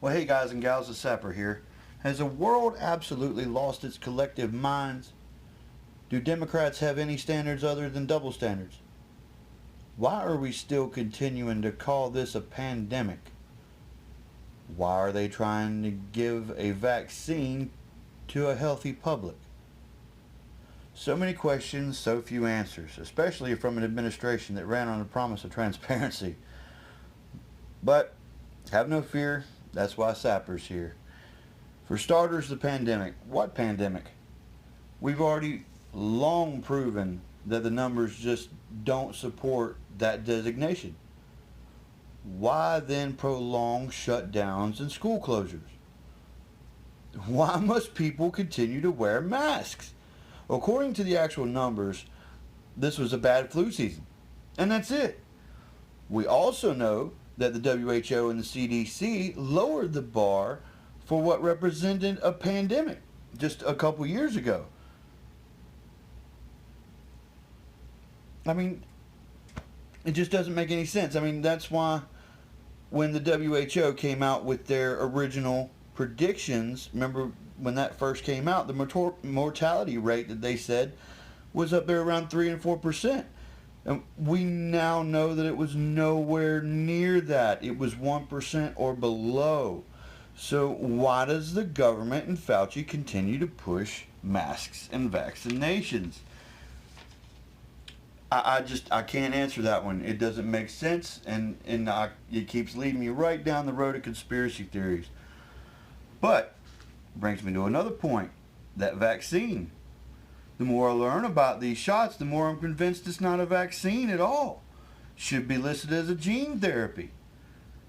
Well, hey guys and gals, it's Sapper here. Has the world absolutely lost its collective minds? Do Democrats have any standards other than double standards? Why are we still continuing to call this a pandemic? Why are they trying to give a vaccine to a healthy public? So many questions, so few answers, especially from an administration that ran on the promise of transparency. But have no fear, that's why Sapper's here. For starters, the pandemic. What pandemic? We've already long proven that the numbers just don't support that designation. Why then prolong shutdowns and school closures? Why must people continue to wear masks? According to the actual numbers, this was a bad flu season. And that's it. We also know that the WHO and the CDC lowered the bar for what represented a pandemic just a couple years ago. I mean, it just doesn't make any sense. I mean, that's why when the WHO came out with their original predictions, remember when that first came out, the mortality rate that they said was up there around 3 and 4%. And we now know that it was nowhere near that. It was 1% or below. So why does the government and Fauci continue to push masks and vaccinations? I can't answer that one. It doesn't make sense, and it keeps leading me right down the road of conspiracy theories. But brings me to another point, that vaccine. The more I learn about these shots, the more I'm convinced it's not a vaccine at all. Should be listed as a gene therapy.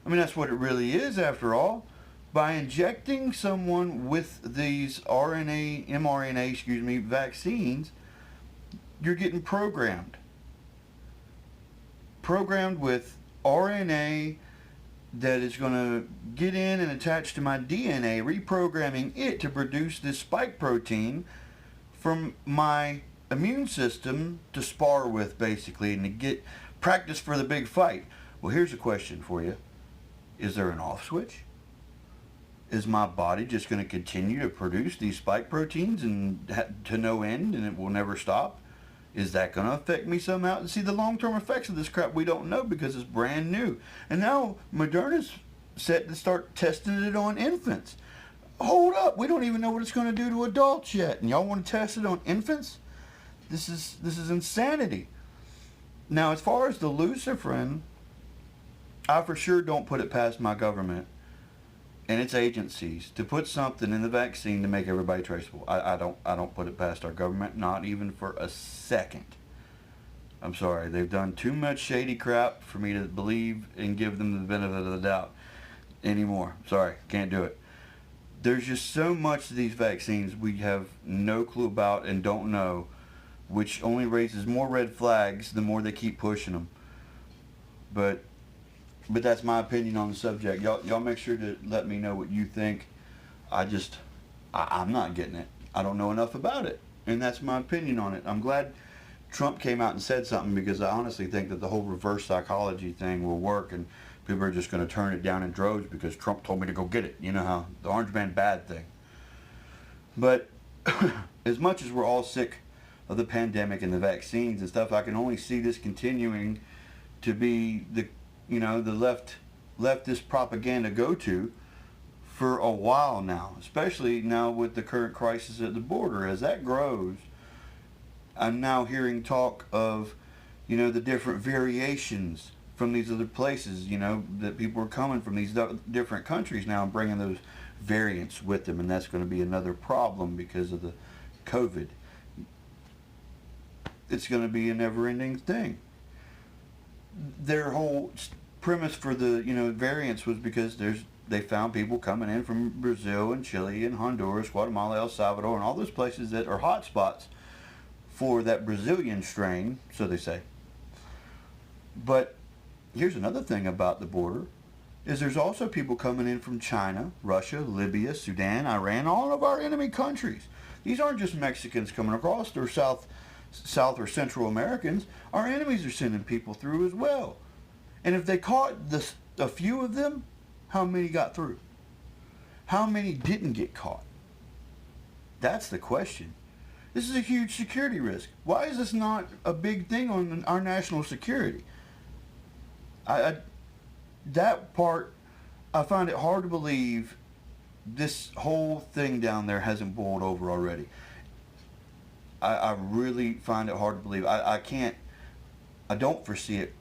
I mean, that's what it really is after all. By injecting someone with these mRNA, vaccines, you're getting programmed. Programmed with RNA that is going to get in and attach to my DNA, reprogramming it to produce this spike protein from my immune system to spar with, basically, and to get practice for the big fight. Well, here's a question for you. Is there an off switch? Is my body just going to continue to produce these spike proteins and to no end, and it will never stop? Is that going to affect me somehow? And see, the long-term effects of this crap we don't know because it's brand new. And now Moderna's set to start testing it on infants. Hold up, we don't even know what it's going to do to adults yet, and y'all want to test it on infants? This is insanity. Now, as far as the luciferin, I for sure don't put it past my government and its agencies to put something in the vaccine to make everybody traceable. I don't put it past our government, not even for a second. I'm sorry, they've done too much shady crap for me to believe and give them the benefit of the doubt anymore. Sorry, can't do it. There's just so much of these vaccines we have no clue about and don't know, which only raises more red flags the more they keep pushing them. But that's my opinion on the subject. Y'all make sure to let me know what you think. I'm not getting it. I don't know enough about it, and that's my opinion on it. I'm glad Trump came out and said something, because I honestly think that the whole reverse psychology thing will work, and people are just going to turn it down in droves because Trump told me to go get it. You know how the orange man bad thing. But as much as we're all sick of the pandemic and the vaccines and stuff, I can only see this continuing to be the leftist propaganda go-to for a while now, especially now with the current crisis at the border. As that grows, I'm now hearing talk of, the different variations from these other places, that people are coming from these different countries now and bringing those variants with them, and that's going to be another problem because of the COVID. It's going to be a never-ending thing. Their whole premise for the variants was because they found people coming in from Brazil and Chile and Honduras, Guatemala, El Salvador, and all those places that are hot spots for that Brazilian strain, so they say. But here's another thing about the border, is there's also people coming in from China, Russia, Libya, Sudan, Iran, all of our enemy countries. These aren't just Mexicans coming across, or South or Central Americans. Our enemies are sending people through as well. And if they caught a few of them, how many got through? How many didn't get caught? That's the question. This is a huge security risk. Why is this not a big thing on our national security? That part, I find it hard to believe this whole thing down there hasn't boiled over already. I really find it hard to believe. I don't foresee it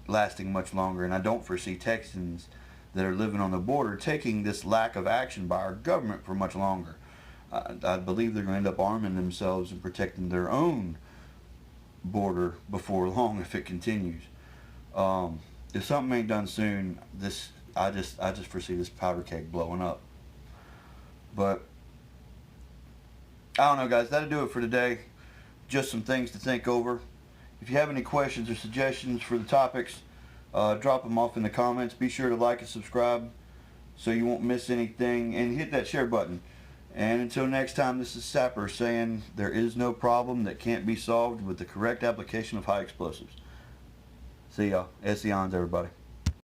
lasting much longer, and I don't foresee Texans that are living on the border taking this lack of action by our government for much longer. I believe they're going to end up arming themselves and protecting their own border before long if it continues. If something ain't done soon, I just foresee this powder keg blowing up. But I don't know, guys. That'll do it for today. Just some things to think over. If you have any questions or suggestions for the topics, drop them off in the comments. Be sure to like and subscribe so you won't miss anything, and hit that share button. And until next time, this is Sapper saying there is no problem that can't be solved with the correct application of high explosives. See y'all. Essions, everybody.